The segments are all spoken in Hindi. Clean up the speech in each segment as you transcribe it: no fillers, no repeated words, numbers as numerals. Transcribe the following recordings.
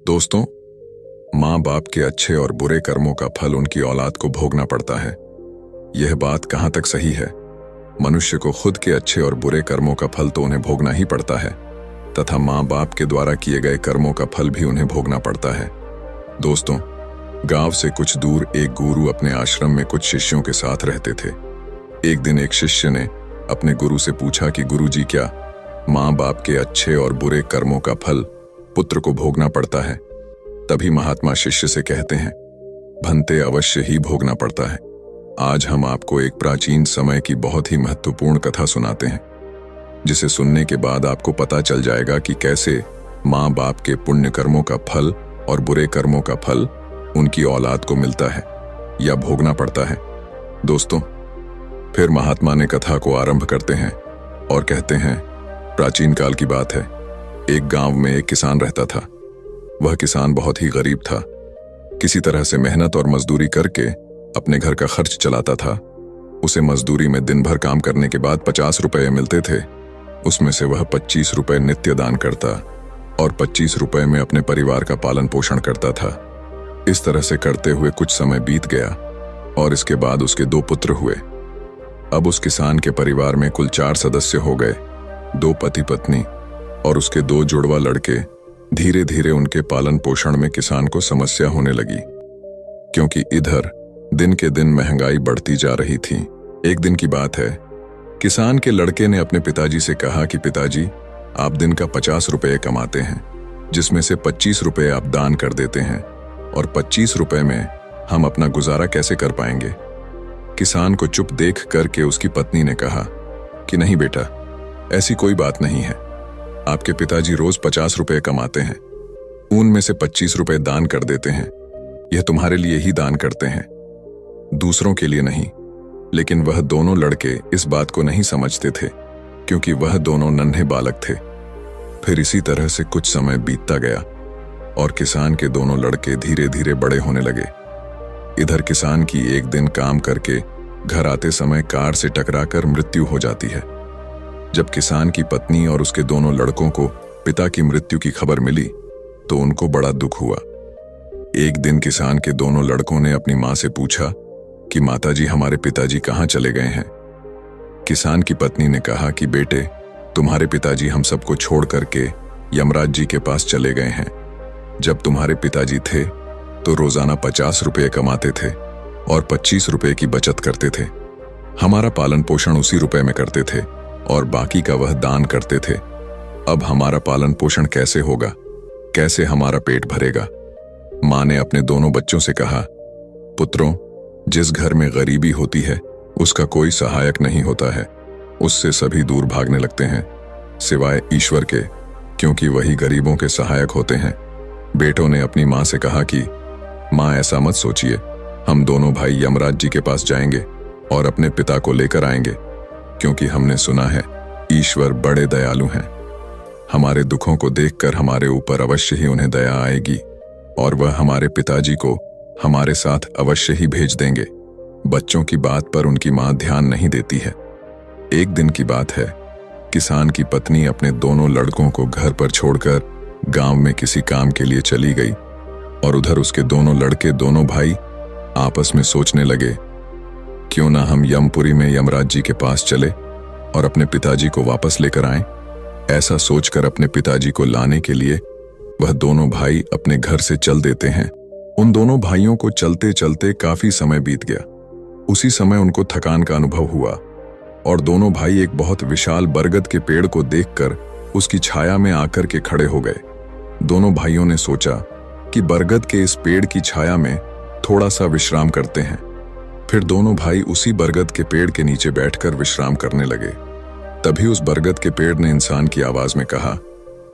दोस्तों, माँ बाप के अच्छे और बुरे कर्मों का फल उनकी औलाद को भोगना पड़ता है। यह बात कहाँ तक सही है? मनुष्य को खुद के अच्छे और बुरे कर्मों का फल तो उन्हें भोगना ही पड़ता है, तथा माँ बाप के द्वारा किए गए कर्मों का फल भी उन्हें भोगना पड़ता है। दोस्तों, गांव से कुछ दूर एक गुरु अपने आश्रम में कुछ शिष्यों के साथ रहते थे। एक दिन एक शिष्य ने अपने गुरु से पूछा कि गुरुजी, क्या माँ बाप के अच्छे और बुरे कर्मों का फल पुत्र को भोगना पड़ता है? तभी महात्मा शिष्य से कहते हैं, भंते अवश्य ही भोगना पड़ता है। आज हम आपको एक प्राचीन समय की बहुत ही महत्वपूर्ण कथा सुनाते हैं, जिसे सुनने के बाद आपको पता चल जाएगा कि कैसे माँ बाप के पुण्य कर्मों का फल और बुरे कर्मों का फल उनकी औलाद को मिलता है या भोगना पड़ता है। दोस्तों, फिर महात्मा ने कथा को आरंभ करते हैं और कहते हैं, प्राचीन काल की बात है। एक गांव में एक किसान रहता था। वह किसान बहुत ही गरीब था। किसी तरह से मेहनत और मजदूरी करके अपने घर का खर्च चलाता था। उसे मजदूरी में दिन भर काम करने के बाद 50 रुपए मिलते थे। उसमें से वह 25 रुपए नित्य दान करता और 25 रुपए में अपने परिवार का पालन पोषण करता था। इस तरह से करते हुए कुछ समय बीत गया और इसके बाद उसके 2 पुत्र हुए। अब उस किसान के परिवार में कुल 4 सदस्य हो गए, 2 पति पत्नी और उसके 2 जुड़वा लड़के। धीरे धीरे उनके पालन पोषण में किसान को समस्या होने लगी, क्योंकि इधर दिन के दिन महंगाई बढ़ती जा रही थी। एक दिन की बात है, किसान के लड़के ने अपने पिताजी से कहा कि पिताजी, आप दिन का 50 रुपए कमाते हैं, जिसमें से 25 रुपए आप दान कर देते हैं और 25 रुपए में हम अपना गुजारा कैसे कर पाएंगे? किसान को चुप देख करके उसकी पत्नी ने कहा कि नहीं बेटा, ऐसी कोई बात नहीं है। आपके पिताजी रोज 50 रुपए कमाते हैं, उनमें से 25 रुपए दान कर देते हैं। यह तुम्हारे लिए ही दान करते हैं, दूसरों के लिए नहीं। लेकिन वह दोनों लड़के इस बात को नहीं समझते थे, क्योंकि वह दोनों नन्हे बालक थे। फिर इसी तरह से कुछ समय बीतता गया और किसान के दोनों लड़के धीरे धीरे बड़े होने लगे। इधर किसान की एक दिन काम करके घर आते समय कार से टकराकर मृत्यु हो जाती है। जब किसान की पत्नी और उसके दोनों लड़कों को पिता की मृत्यु की खबर मिली तो उनको बड़ा दुख हुआ। एक दिन किसान के दोनों लड़कों ने अपनी मां से पूछा कि माताजी, हमारे पिताजी कहाँ चले गए हैं? किसान की पत्नी ने कहा कि बेटे, तुम्हारे पिताजी हम सबको छोड़ करके यमराज जी के पास चले गए हैं। जब तुम्हारे पिताजी थे तो रोजाना 50 रुपए कमाते थे और 25 रुपए की बचत करते थे। हमारा पालन पोषण उसी रुपए में करते थे और बाकी का वह दान करते थे। अब हमारा पालन पोषण कैसे होगा? कैसे हमारा पेट भरेगा? मां ने अपने दोनों बच्चों से कहा, पुत्रों, जिस घर में गरीबी होती है उसका कोई सहायक नहीं होता है। उससे सभी दूर भागने लगते हैं, सिवाय ईश्वर के, क्योंकि वही गरीबों के सहायक होते हैं। बेटों ने अपनी मां से कहा कि मां, ऐसा मत सोचिए, हम दोनों भाई यमराज जी के पास जाएंगे और अपने पिता को लेकर आएंगे, क्योंकि हमने सुना है ईश्वर बड़े दयालु हैं। हमारे दुखों को देखकर हमारे ऊपर अवश्य ही उन्हें दया आएगी और वह हमारे पिताजी को हमारे साथ अवश्य ही भेज देंगे। बच्चों की बात पर उनकी मां ध्यान नहीं देती है। एक दिन की बात है, किसान की पत्नी अपने दोनों लड़कों को घर पर छोड़कर गांव में किसी काम के लिए चली गई और उधर उसके दोनों लड़के, दोनों भाई आपस में सोचने लगे, क्यों ना हम यमपुरी में यमराज जी के पास चले और अपने पिताजी को वापस लेकर आएं। ऐसा सोचकर अपने पिताजी को लाने के लिए वह दोनों भाई अपने घर से चल देते हैं। उन दोनों भाइयों को चलते चलते काफी समय बीत गया। उसी समय उनको थकान का अनुभव हुआ और दोनों भाई एक बहुत विशाल बरगद के पेड़ को देखकर उसकी छाया में आकर के खड़े हो गए। दोनों भाइयों ने सोचा कि बरगद के इस पेड़ की छाया में थोड़ा सा विश्राम करते हैं। फिर दोनों भाई उसी बरगद के पेड़ के नीचे बैठकर विश्राम करने लगे। तभी उस बरगद के पेड़ ने इंसान की आवाज में कहा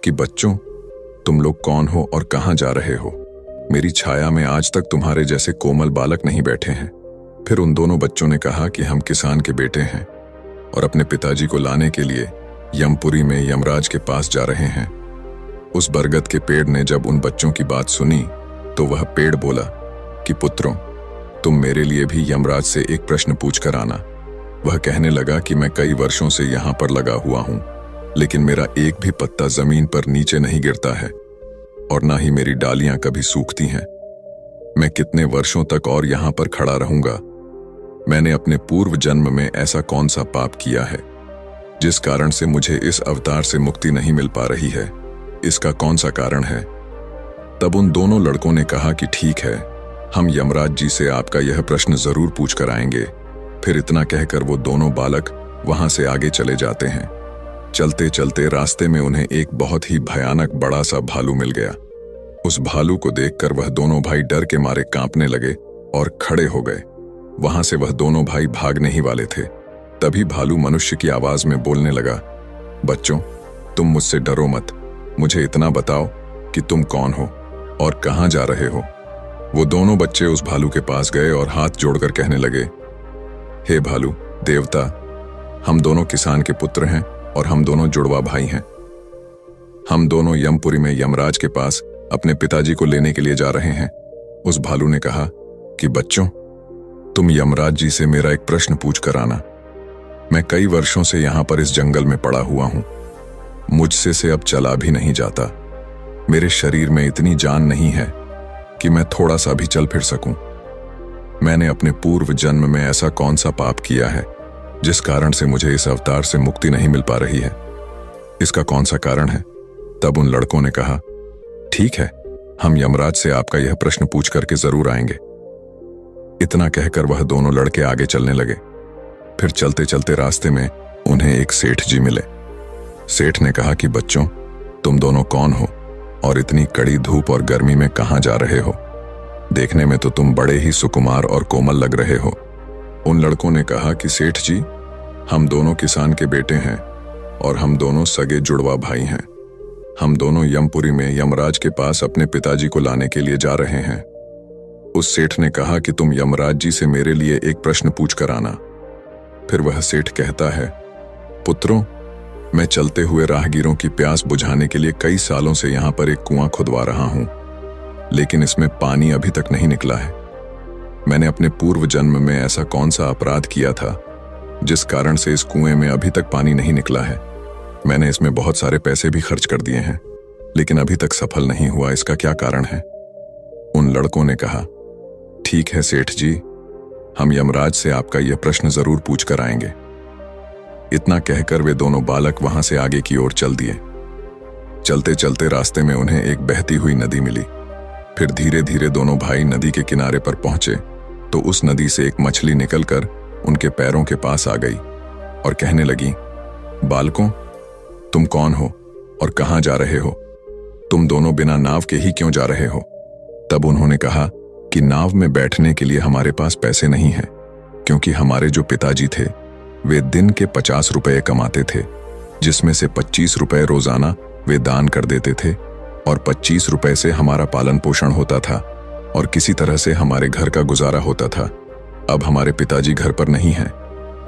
कि बच्चों, तुम लोग कौन हो और कहां जा रहे हो? मेरी छाया में आज तक तुम्हारे जैसे कोमल बालक नहीं बैठे हैं। फिर उन दोनों बच्चों ने कहा कि हम किसान के बेटे हैं और अपने पिताजी को लाने के लिए यमपुरी में यमराज के पास जा रहे हैं। उस बरगद के पेड़ ने जब उन बच्चों की बात सुनी तो वह पेड़ बोला कि पुत्रों, तुम मेरे लिए भी यमराज से एक प्रश्न पूछ कर आना। वह कहने लगा कि मैं कई वर्षों से यहाँ पर लगा हुआ हूँ, लेकिन मेरा एक भी पत्ता जमीन पर नीचे नहीं गिरता है और ना ही मेरी डालियां कभी सूखती हैं। मैं कितने वर्षों तक और यहां पर खड़ा रहूंगा? मैंने अपने पूर्व जन्म में ऐसा कौन सा पाप किया है जिस कारण से मुझे इस अवतार से मुक्ति नहीं मिल पा रही है? इसका कौन सा कारण है? तब उन दोनों लड़कों ने कहा कि ठीक है, हम यमराज जी से आपका यह प्रश्न जरूर पूछ कर आएंगे। फिर इतना कहकर वो दोनों बालक वहां से आगे चले जाते हैं। चलते चलते रास्ते में उन्हें एक बहुत ही भयानक बड़ा सा भालू मिल गया। उस भालू को देखकर वह दोनों भाई डर के मारे कांपने लगे और खड़े हो गए। वहां से वह दोनों भाई भागने ही वाले थे। तभी भालू मनुष्य की आवाज में बोलने लगा, बच्चों, तुम मुझसे डरो मत। मुझे इतना बताओ कि तुम कौन हो और कहां जा रहे हो। वो दोनों बच्चे उस भालू के पास गए और हाथ जोड़कर कहने लगे, हे भालू देवता, हम दोनों किसान के पुत्र हैं और हम दोनों जुड़वा भाई हैं। हम दोनों यमपुरी में यमराज के पास अपने पिताजी को लेने के लिए जा रहे हैं। उस भालू ने कहा कि बच्चों, तुम यमराज जी से मेरा एक प्रश्न पूछ कर आना। मैं कई वर्षों से यहां पर इस जंगल में पड़ा हुआ हूं। मुझसे से अब चला भी नहीं जाता। मेरे शरीर में इतनी जान नहीं है कि मैं थोड़ा सा भी चल फिर सकूं। मैंने अपने पूर्व जन्म में ऐसा कौन सा पाप किया है जिस कारण से मुझे इस अवतार से मुक्ति नहीं मिल पा रही है? इसका कौन सा कारण है? तब उन लड़कों ने कहा, ठीक है, हम यमराज से आपका यह प्रश्न पूछ करके जरूर आएंगे। इतना कहकर वह दोनों लड़के आगे चलने लगे। फिर चलते चलते रास्ते में उन्हें एक सेठ जी मिले। सेठ ने कहा कि बच्चों, तुम दोनों कौन हो और इतनी कड़ी धूप और गर्मी में कहां जा रहे हो? देखने में तो तुम बड़े ही सुकुमार और कोमल लग रहे हो। उन लड़कों ने कहा कि सेठ जी, हम दोनों किसान के बेटे हैं और हम दोनों सगे जुड़वा भाई हैं। हम दोनों यमपुरी में यमराज के पास अपने पिताजी को लाने के लिए जा रहे हैं। उस सेठ ने कहा कि तुम यमराज जी से मेरे लिए एक प्रश्न पूछ कर आना। फिर वह सेठ कहता है, पुत्रों, मैं चलते हुए राहगीरों की प्यास बुझाने के लिए कई सालों से यहां पर एक कुआं खुदवा रहा हूं, लेकिन इसमें पानी अभी तक नहीं निकला है। मैंने अपने पूर्व जन्म में ऐसा कौन सा अपराध किया था जिस कारण से इस कुएं में अभी तक पानी नहीं निकला है? मैंने इसमें बहुत सारे पैसे भी खर्च कर दिए हैं, लेकिन अभी तक सफल नहीं हुआ। इसका क्या कारण है? उन लड़कों ने कहा, ठीक है सेठ जी, हम यमराज से आपका यह प्रश्न जरूर पूछ कर आएंगे। इतना कहकर वे दोनों बालक वहां से आगे की ओर चल दिए। चलते चलते रास्ते में उन्हें एक बहती हुई नदी मिली। फिर धीरे धीरे दोनों भाई नदी के किनारे पर पहुंचे तो उस नदी से एक मछली निकलकर उनके पैरों के पास आ गई और कहने लगी, बालकों, तुम कौन हो और कहां जा रहे हो? तुम दोनों बिना नाव के ही क्यों जा रहे हो? तब उन्होंने कहा कि नाव में बैठने के लिए हमारे पास पैसे नहीं हैं, क्योंकि हमारे जो पिताजी थे वे दिन के 50 रुपए कमाते थे, जिसमें से 25 रुपए रोजाना वे दान कर देते थे और 25 रुपए से हमारा पालन पोषण होता था और किसी तरह से हमारे घर का गुजारा होता था। अब हमारे पिताजी घर पर नहीं हैं,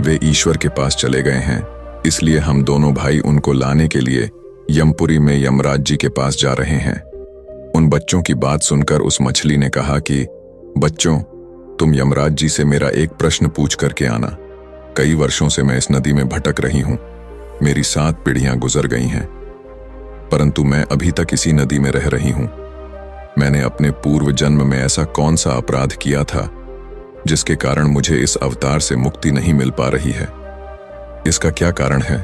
वे ईश्वर के पास चले गए हैं, इसलिए हम दोनों भाई उनको लाने के लिए यमपुरी में यमराज जी के पास जा रहे हैं। उन बच्चों की बात सुनकर उस मछली ने कहा कि बच्चों, तुम यमराज जी से मेरा एक प्रश्न पूछ करके आना। कई वर्षों से मैं इस नदी में भटक रही हूं। मेरी 7 पीढ़ियां गुजर गई हैं, परंतु मैं अभी तक इसी नदी में रह रही हूं। मैंने अपने पूर्व जन्म में ऐसा कौन सा अपराध किया था जिसके कारण मुझे इस अवतार से मुक्ति नहीं मिल पा रही है? इसका क्या कारण है?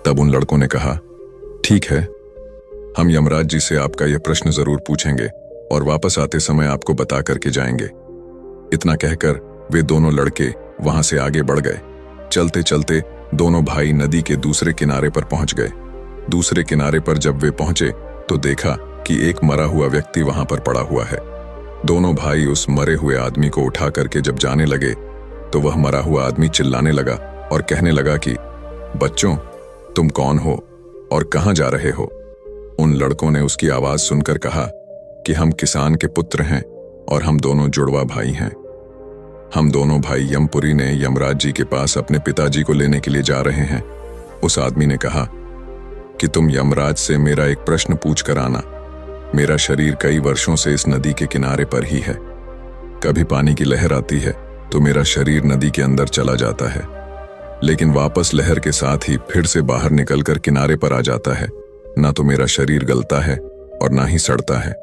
तब उन लड़कों ने कहा, ठीक है, हम यमराज जी से आपका यह प्रश्न जरूर पूछेंगे और वापस आते समय आपको बता करके जाएंगे। इतना कहकर वे दोनों लड़के वहां से आगे बढ़ गए। चलते चलते दोनों भाई नदी के दूसरे किनारे पर पहुंच गए। दूसरे किनारे पर जब वे पहुंचे तो देखा कि एक मरा हुआ व्यक्ति वहां पर पड़ा हुआ है। दोनों भाई उस मरे हुए आदमी को उठा करके जब जाने लगे तो वह मरा हुआ आदमी चिल्लाने लगा और कहने लगा कि बच्चों, तुम कौन हो और कहां जा रहे हो? उन लड़कों ने उसकी आवाज सुनकर कहा कि हम किसान के पुत्र हैं और हम दोनों जुड़वा भाई हैं। हम दोनों भाई यमपुरी ने यमराज जी के पास अपने पिताजी को लेने के लिए जा रहे हैं। उस आदमी ने कहा कि तुम यमराज से मेरा एक प्रश्न पूछ कर आना। मेरा शरीर कई वर्षों से इस नदी के किनारे पर ही है। कभी पानी की लहर आती है तो मेरा शरीर नदी के अंदर चला जाता है, लेकिन वापस लहर के साथ ही फिर से बाहर निकलकर किनारे पर आ जाता है। ना तो मेरा शरीर गलता है और ना ही सड़ता है।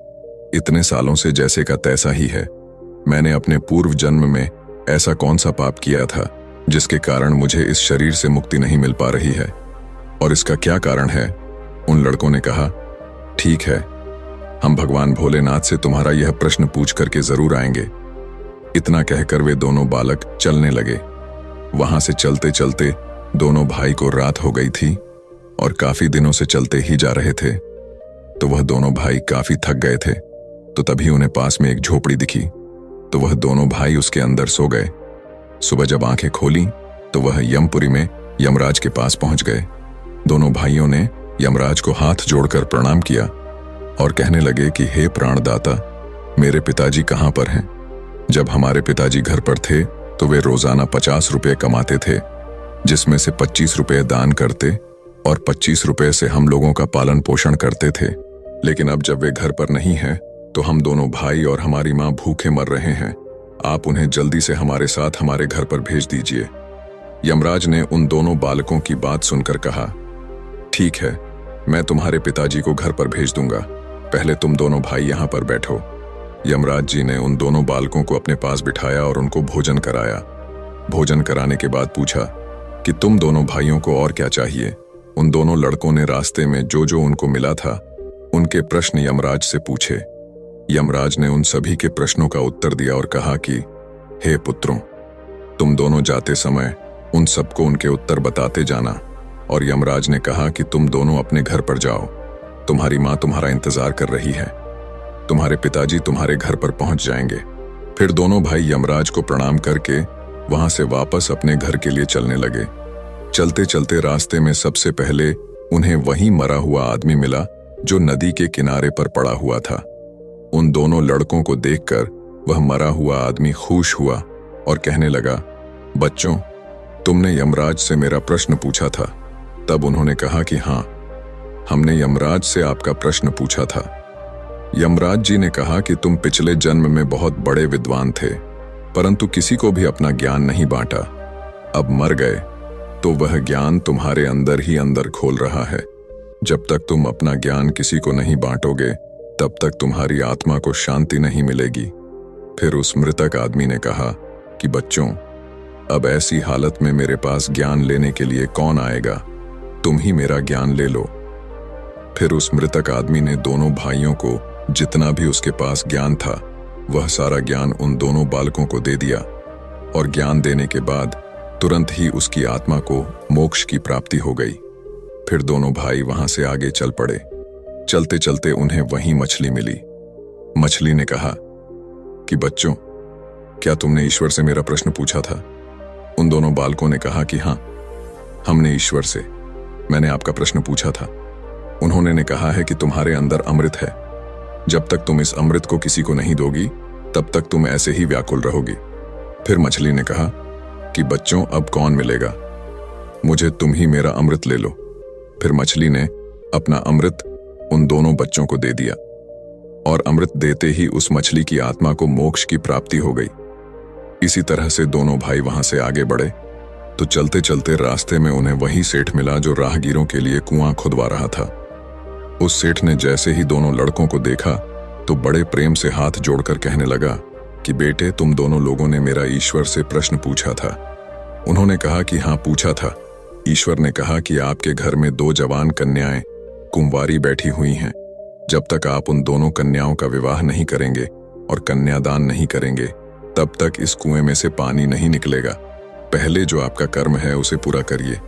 इतने सालों से जैसे का तैसा ही है। मैंने अपने पूर्व जन्म में ऐसा कौन सा पाप किया था जिसके कारण मुझे इस शरीर से मुक्ति नहीं मिल पा रही है, और इसका क्या कारण है? उन लड़कों ने कहा, ठीक है, हम भगवान भोलेनाथ से तुम्हारा यह प्रश्न पूछ करके जरूर आएंगे। इतना कहकर वे दोनों बालक चलने लगे। वहां से चलते चलते दोनों भाई को रात हो गई थी और काफी दिनों से चलते ही जा रहे थे, तो वह दोनों भाई काफी थक गए थे। तो तभी उन्हें पास में एक झोपड़ी दिखी, तो वह दोनों भाई उसके अंदर सो गए। सुबह जब आंखें खोली तो वह यमपुरी में यमराज के पास पहुंच गए। दोनों भाइयों ने यमराज को हाथ जोड़कर प्रणाम किया और कहने लगे कि हे प्राणदाता, मेरे पिताजी कहाँ पर हैं? जब हमारे पिताजी घर पर थे तो वे रोजाना 50 रुपये कमाते थे, जिसमें से 25 रुपये दान करते और 25 रुपये से हम लोगों का पालन पोषण करते थे। लेकिन अब जब वे घर पर नहीं हैं तो हम दोनों भाई और हमारी माँ भूखे मर रहे हैं। आप उन्हें जल्दी से हमारे साथ हमारे घर पर भेज दीजिए। यमराज ने उन दोनों बालकों की बात सुनकर कहा, ठीक है, मैं तुम्हारे पिताजी को घर पर भेज दूंगा, पहले तुम दोनों भाई यहाँ पर बैठो। यमराज जी ने उन दोनों बालकों को अपने पास बिठाया और उनको भोजन कराया। भोजन कराने के बाद पूछा कि तुम दोनों भाइयों को और क्या चाहिए। उन दोनों लड़कों ने रास्ते में जो जो उनको मिला था उनके प्रश्न यमराज से पूछे। यमराज ने उन सभी के प्रश्नों का उत्तर दिया और कहा कि हे पुत्रों, तुम दोनों जाते समय उन सबको उनके उत्तर बताते जाना। और यमराज ने कहा कि तुम दोनों अपने घर पर जाओ, तुम्हारी माँ तुम्हारा इंतजार कर रही है, तुम्हारे पिताजी तुम्हारे घर पर पहुंच जाएंगे। फिर दोनों भाई यमराज को प्रणाम करके वहां से वापस अपने घर के लिए चलने लगे। चलते चलते रास्ते में सबसे पहले उन्हें वही मरा हुआ आदमी मिला जो नदी के किनारे पर पड़ा हुआ था। उन दोनों लड़कों को देखकर वह मरा हुआ आदमी खुश हुआ और कहने लगा, बच्चों, तुमने यमराज से मेरा प्रश्न पूछा था। तब उन्होंने कहा कि हाँ, हमने यमराज से आपका प्रश्न पूछा था। यमराज जी ने कहा कि तुम पिछले जन्म में बहुत बड़े विद्वान थे, परंतु किसी को भी अपना ज्ञान नहीं बांटा। अब मर गए तो वह ज्ञान तुम्हारे अंदर ही अंदर खोल रहा है। जब तक तुम अपना ज्ञान किसी को नहीं बांटोगे तब तक तुम्हारी आत्मा को शांति नहीं मिलेगी। फिर उस मृतक आदमी ने कहा कि बच्चों, अब ऐसी हालत में मेरे पास ज्ञान लेने के लिए कौन आएगा? तुम ही मेरा ज्ञान ले लो। फिर उस मृतक आदमी ने दोनों भाइयों को जितना भी उसके पास ज्ञान था वह सारा ज्ञान उन दोनों बालकों को दे दिया, और ज्ञान देने के बाद तुरंत ही उसकी आत्मा को मोक्ष की प्राप्ति हो गई। फिर दोनों भाई वहां से आगे चल पड़े। चलते चलते उन्हें वहीं मछली मिली। मछली ने कहा कि बच्चों, क्या तुमने ईश्वर से मेरा प्रश्न पूछा था? उन दोनों बालकों ने कहा कि हाँ, हमने ईश्वर से मैंने आपका प्रश्न पूछा था। उन्होंने ने कहा है कि तुम्हारे अंदर अमृत है, जब तक तुम इस अमृत को किसी को नहीं दोगी तब तक तुम ऐसे ही व्याकुल रहोगी। फिर मछली ने कहा कि बच्चों, अब कौन मिलेगा, मुझे तुम ही मेरा अमृत ले लो। फिर मछली ने अपना अमृत उन दोनों बच्चों को दे दिया, और अमृत देते ही उस मछली की आत्मा को मोक्ष की प्राप्ति हो गई। इसी तरह से दोनों भाई वहां से आगे बढ़े तो चलते चलते रास्ते में उन्हें वही सेठ मिला जो राहगीरों के लिए कुआं खुदवा रहा था। उस सेठ ने जैसे ही दोनों लड़कों को देखा तो बड़े प्रेम से हाथ जोड़कर कहने लगा कि बेटे, तुम दोनों लोगों ने मेरा ईश्वर से प्रश्न पूछा था। उन्होंने कहा कि हाँ, पूछा था। ईश्वर ने कहा कि आपके घर में 2 जवान कन्याएं कुंवारी बैठी हुई हैं। जब तक आप उन दोनों कन्याओं का विवाह नहीं करेंगे और कन्यादान नहीं करेंगे तब तक इस कुएं में से पानी नहीं निकलेगा। पहले जो आपका कर्म है उसे पूरा करिए,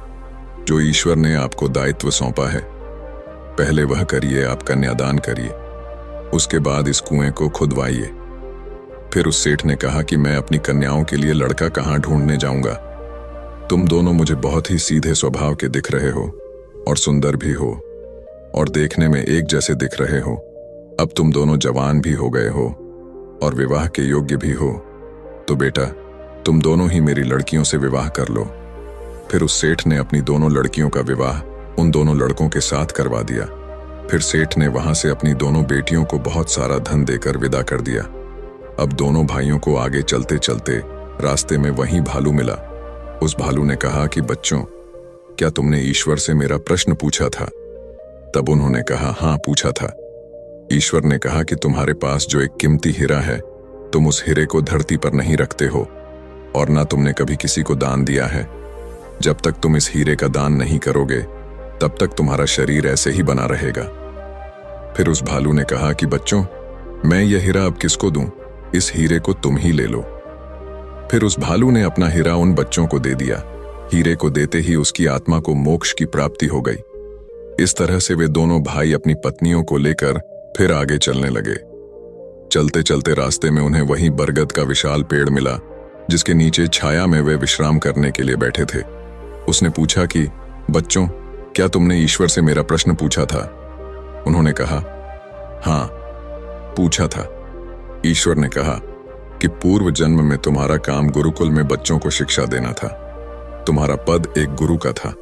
जो ईश्वर ने आपको दायित्व सौंपा है। पहले वह करिए, आप कन्यादान करिए, उसके बाद इस कुएं को खुदवाइए। फिर उस सेठ ने कहा कि मैं अपनी कन्याओं के लिए लड़का कहाँ ढूंढने जाऊंगा? तुम दोनों मुझे बहुत ही सीधे स्वभाव के दिख रहे हो और सुंदर भी हो और देखने में एक जैसे दिख रहे हो। अब तुम दोनों जवान भी हो गए हो और विवाह के योग्य भी हो, तो बेटा, तुम दोनों ही मेरी लड़कियों से विवाह कर लो। फिर उस सेठ ने अपनी दोनों लड़कियों का विवाह उन दोनों लड़कों के साथ करवा दिया। फिर सेठ ने वहां से अपनी दोनों बेटियों को बहुत सारा धन देकर विदा कर दिया। अब दोनों भाइयों को आगे चलते चलते रास्ते में वहीं भालू मिला। उस भालू ने कहा कि बच्चों, क्या तुमने ईश्वर से मेरा प्रश्न पूछा था? तब उन्होंने कहा हाँ, पूछा था। ईश्वर ने कहा कि तुम्हारे पास जो एक कीमती हीरा है, तुम उस हीरे को धरती पर नहीं रखते हो और ना तुमने कभी किसी को दान दिया है। जब तक तुम इस हीरे का दान नहीं करोगे, तब तक तुम्हारा शरीर ऐसे ही बना रहेगा। फिर उस भालू ने कहा कि बच्चों, मैं यह हीरा अब किसको दूं? इस हीरे को तुम ही ले लो। फिर उस भालू ने अपना हीरा उन बच्चों को दे दिया। हीरे को देते ही उसकी आत्मा को मोक्ष की प्राप्ति हो गई। इस तरह से वे दोनों भाई अपनी पत्नियों को लेकर फिर आगे चलने लगे। चलते चलते रास्ते में उन्हें वही बरगद का विशाल पेड़ मिला, जिसके नीचे छाया में वे विश्राम करने के लिए बैठे थे। उसने पूछा कि बच्चों, क्या तुमने ईश्वर से मेरा प्रश्न पूछा था? उन्होंने कहा, हाँ, पूछा था। ईश्वर ने कहा कि पूर्व जन्म में तुम्हारा काम गुरुकुल में बच्चों को शिक्षा देना था। तुम्हारा पद एक गुरु का था,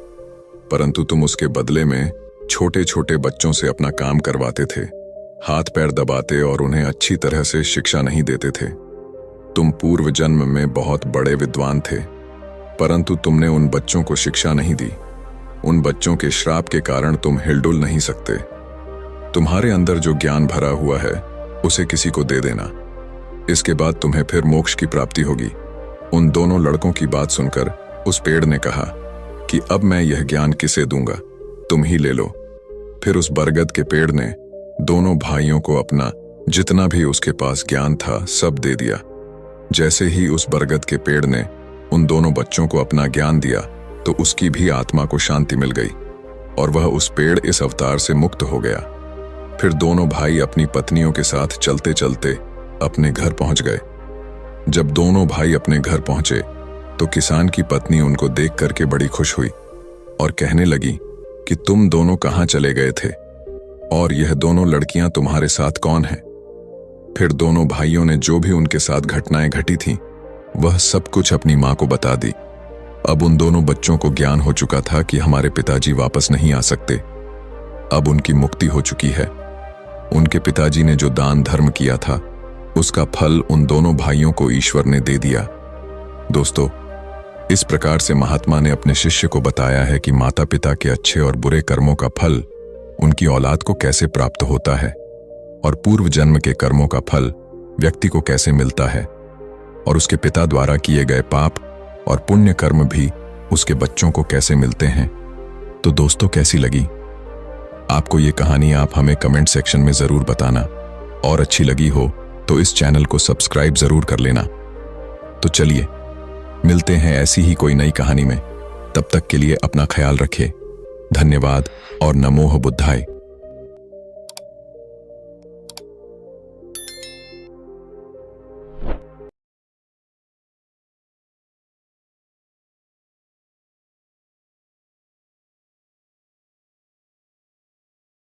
परंतु तुम उसके बदले में छोटे छोटे बच्चों से अपना काम करवाते थे, हाथ पैर दबाते और उन्हें अच्छी तरह से शिक्षा नहीं देते थे। तुम पूर्व जन्म में बहुत बड़े विद्वान थे, परंतु तुमने उन बच्चों को शिक्षा नहीं दी। उन बच्चों के श्राप के कारण तुम हिलडुल नहीं सकते। तुम्हारे अंदर जो ज्ञान भरा हुआ है, उसे किसी को दे देना। इसके बाद तुम्हें फिर मोक्ष की प्राप्ति होगी। उन दोनों लड़कों की बात सुनकर उस पेड़ ने कहा कि अब मैं यह ज्ञान किसे दूंगा, तुम ही ले लो। फिर उस बरगद के पेड़ ने दोनों भाइयों को अपना जितना भी उसके पास ज्ञान था सब दे दिया। जैसे ही उस बरगद के पेड़ ने उन दोनों बच्चों को अपना ज्ञान दिया, तो उसकी भी आत्मा को शांति मिल गई और वह उस पेड़ इस अवतार से मुक्त हो गया। फिर दोनों भाई अपनी पत्नियों के साथ चलते चलते अपने घर पहुंच गए। जब दोनों भाई अपने घर पहुंचे तो किसान की पत्नी उनको देख करके बड़ी खुश हुई और कहने लगी कि तुम दोनों कहाँ चले गए थे और यह दोनों लड़कियां तुम्हारे साथ कौन हैं? फिर दोनों भाइयों ने जो भी उनके साथ घटनाएं घटी थीं, वह सब कुछ अपनी मां को बता दी। अब उन दोनों बच्चों को ज्ञान हो चुका था कि हमारे पिताजी वापस नहीं आ सकते। अब उनकी मुक्ति हो चुकी है। उनके पिताजी ने जो दान धर्म किया था, उसका फल उन दोनों भाइयों को ईश्वर ने दे दिया। दोस्तों, इस प्रकार से महात्मा ने अपने शिष्य को बताया है कि माता पिता के अच्छे और बुरे कर्मों का फल उनकी औलाद को कैसे प्राप्त होता है और पूर्व जन्म के कर्मों का फल व्यक्ति को कैसे मिलता है और उसके पिता द्वारा किए गए पाप और पुण्य कर्म भी उसके बच्चों को कैसे मिलते हैं। तो दोस्तों, कैसी लगी आपको ये कहानी? आप हमें कमेंट सेक्शन में जरूर बताना और अच्छी लगी हो तो इस चैनल को सब्सक्राइब जरूर कर लेना। तो चलिए, मिलते हैं ऐसी ही कोई नई कहानी में। तब तक के लिए अपना ख्याल रखें। धन्यवाद और नमो बुद्धाय।